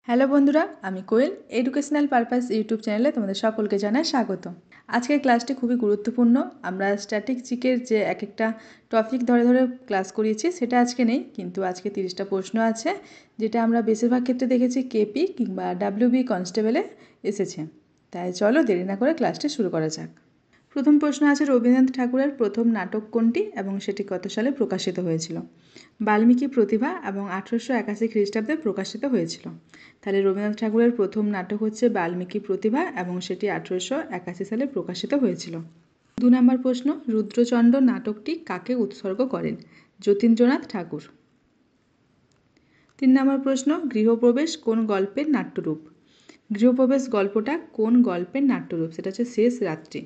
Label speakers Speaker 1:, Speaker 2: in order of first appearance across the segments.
Speaker 1: Hello বন্ধুরা, আমি কোয়েল educational purpose YouTube চ্যানেলে তোমাদের সকলকে জানাই স্বাগত। আজকের ক্লাসটি খুবই গুরুত্বপূর্ণ। আমরা স্ট্যাটিক জিকের যে এক একটা টপিক ধরে ধরে ক্লাস করিয়েছি সেটা আজকে নেই, কিন্তু আজকে 30টা প্রশ্ন আছে, যেটা আমরা বেশিরভাগ ক্ষেত্রে দেখেছি কেপি কিংবা ডাব্লিউবি কনস্টেবলে এসেছে। তাই চলো দেরি না করে ক্লাসটি শুরু করা যাক। প্রথম প্রশ্ন আছে, রবীন্দ্রনাথ ঠাকুরের প্রথম নাটক কোনটি এবং সেটি কত সালে প্রকাশিত হয়েছিল? বাল্মীকি প্রতিভা এবং 1881 খ্রিস্টাব্দে প্রকাশিত হয়েছিল। তাহলে রবীন্দ্রনাথ ঠাকুরের প্রথম নাটক হচ্ছে বাল্মীকি প্রতিভা এবং সেটি 1881 সালে প্রকাশিত হয়েছিল। 2 নম্বর প্রশ্ন, রুদ্রচন্দ্র নাটকটি কাকে উৎসর্গ করেন? যতীন্দ্রনাথ ঠাকুর। 3 নম্বর প্রশ্ন, গৃহপ্রবেশ কোন গল্পের নাট্যরূপ? গৃহপ্রবেশ গল্পটা কোন গল্পের নাট্যরূপ? সেটা হচ্ছে শেষ রাত্রি।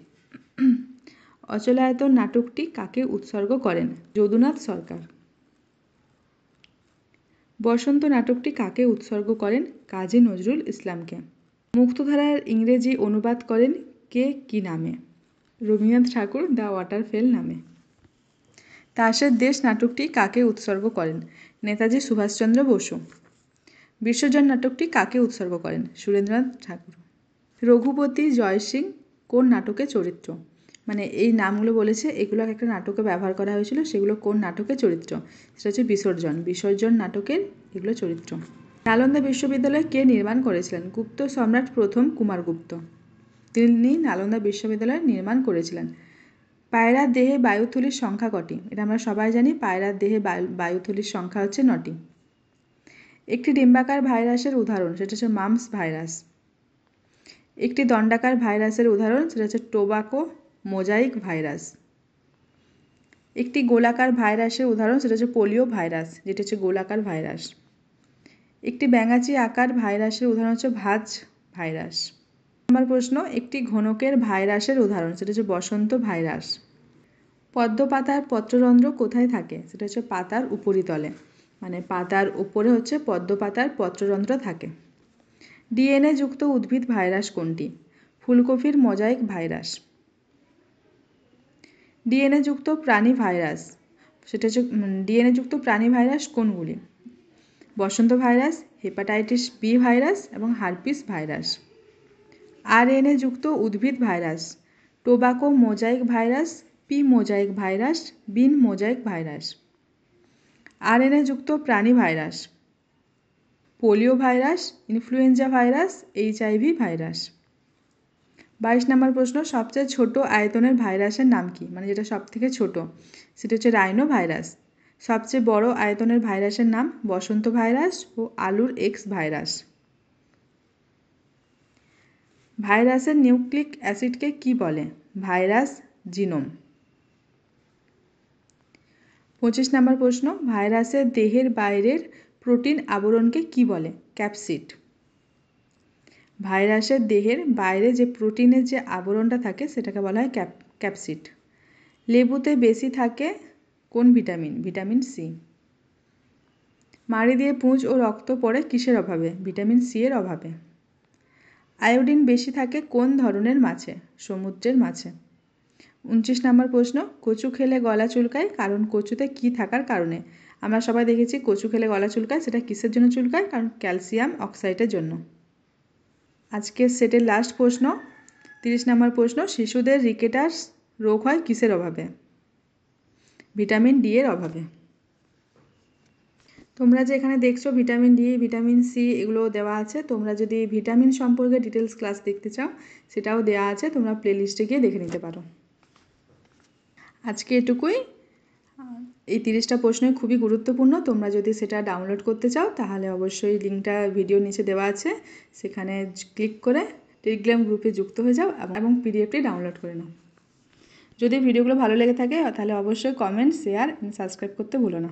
Speaker 1: অচলায়তন নাটকটি কাকে উৎসর্গ করেন? যদুনাথ সরকার। বসন্ত নাটকটি কাকে উৎসর্গ করেন? কাজী নজরুল ইসলামকে। মুক্তধারার ইংরেজি অনুবাদ করেন কে কি নামে? রবীন্দ্রনাথ ঠাকুর দ্য ওয়াটারফেল নামে। তাসের দেশ নাটকটি কাকে উৎসর্গ করেন? নেতাজি সুভাষচন্দ্র বসু। বিশ্বজন নাটকটি কাকে উৎসর্গ করেন? সুরেন্দ্রনাথ ঠাকুর। রঘুপতি জয়সিং কোন নাটকের চরিত্র? মানে এই নামগুলো বলেছে, এগুলো একটা নাটকে ব্যবহার করা হয়েছিল, সেগুলো কোন নাটকের চরিত্র? সেটা হচ্ছে বিসর্জন নাটকের এগুলো চরিত্র। নালন্দা বিশ্ববিদ্যালয় কে নির্মাণ করেছিলেন? গুপ্ত সম্রাট প্রথম কুমারগুপ্ত। তিনি নালন্দা বিশ্ববিদ্যালয় নির্মাণ করেছিলেন। পায়রার দেহে বায়ুথলির সংখ্যা কটি? এটা আমরা সবাই জানি, পায়রার দেহে বায়ুথলির সংখ্যা হচ্ছে 9টি। একটি ডিম্বাকার ভাইরাসের উদাহরণ, সেটা হচ্ছে মাম্পস ভাইরাস। একটি দণ্ডাকার ভাইরাসের উদাহরণ, সেটা হচ্ছে টোবাকো মোজাইক ভাইরাস। একটি গোলাকার ভাইরাসের উদাহরণ, সেটা হচ্ছে পোলিও ভাইরাস, যেটা হচ্ছে গোলাকার ভাইরাস। একটি ব্যাঙাচি আকার ভাইরাসের উদাহরণ হচ্ছে ভাজ ভাইরাস। নম্বর প্রশ্ন, একটি ঘনকের ভাইরাসের উদাহরণ, সেটা হচ্ছে বসন্ত ভাইরাস। পদ্ম পাতার পত্ররন্ধ্র কোথায় থাকে? সেটা হচ্ছে পাতার উপরিতলে, মানে পাতার উপরে হচ্ছে পদ্ম পাতার পত্ররন্ধ্র থাকে। ডিএনএ যুক্ত উদ্ভিদ ভাইরাস কোনটি? ফুলকপির মোজাইক ভাইরাস। ডিএনএ যুক্ত প্রাণী ভাইরাস, সেটা হচ্ছে ডিএনএ যুক্ত প্রাণী ভাইরাস কোনগুলি? বসন্ত ভাইরাস, হেপাটাইটিস বি ভাইরাস এবং হার্পিস ভাইরাস। আরএনএ যুক্ত উদ্ভিদ virus, tobacco mosaic virus, pea mosaic virus, bean mosaic virus. RNA যুক্ত প্রাণী virus, polio virus, influenza virus, HIV virus. 22 number প্রশ্ন, সবচেয়ে ছোট আয়তনের ভাইরাসের নাম কি? মানে যেটা সব থেকে ছোট, সেটা হচ্ছে রাইনো ভাইরাস। সবচেয়ে বড় আয়তনের ভাইরাসের নাম বসন্ত ভাইরাস ও আলুর এক্স ভাইরাস। ভাইরাসের নিউক্লিক অ্যাসিডকে কি বলে? Virus genome. 25 নম্বর প্রশ্ন, ভাইরাসের দেহের বাইরের প্রোটিন আবরণকে কি বলে? ক্যাপসিড। ভাইরাসের দেহের বাইরে যে প্রোটিনের যে আবরণটা থাকে সেটাকে বলা হয় ক্যাপসিড। লেবুতে বেশি থাকে কোন ভিটামিন? Vitamin C. মাড়ি দিয়ে পুঁজ ও রক্ত পড়ে কিসের অভাবে? ভিটামিন সি এর অভাবে। আয়োডিন বেশি থাকে কোন ধরনের মাছে? সমুদ্রের মাছে। 29 নম্বর প্রশ্ন, কচু খেলে গলা চুলকায়, কারণ কচুতে কি থাকার কারণে? আমরা সবাই দেখেছি কচু খেলে গলা চুলকায়, সেটা কিসের জন্য চুলকায়? কারণ ক্যালসিয়াম অক্সাইডের জন্য। আজকের সেটের লাস্ট প্রশ্ন, 30 নম্বর প্রশ্ন, শিশুদের রিকেটাস রোগ হয় কিসের অভাবে? ভিটামিন ডি এর অভাবে। তোমরা যে এখানে দেখছো ভিটামিন ডি, ভিটামিন সি এগুলো দেওয়া আছে। তোমরা যদি ভিটামিন সম্পর্কে ডিটেলস ক্লাস দেখতে চাও সেটাও দেওয়া আছে, তোমরা প্লেলিস্টে গিয়ে দেখে নিতে পারো। আজকে এটুকুই। এই 30টা প্রশ্নই খুবই গুরুত্বপূর্ণ। তোমরা যদি সেটা ডাউনলোড করতে চাও তাহলে অবশ্যই লিঙ্কটা ভিডিও নিচে দেওয়া আছে, সেখানে ক্লিক করে টেলিগ্রাম গ্রুপে যুক্ত হয়ে যাও এবং পিডিএফটি ডাউনলোড করে নাও। যদি ভিডিওগুলো ভালো লেগে থাকে তাহলে অবশ্যই কমেন্ট, শেয়ার এবং সাবস্ক্রাইব করতে ভুলো না।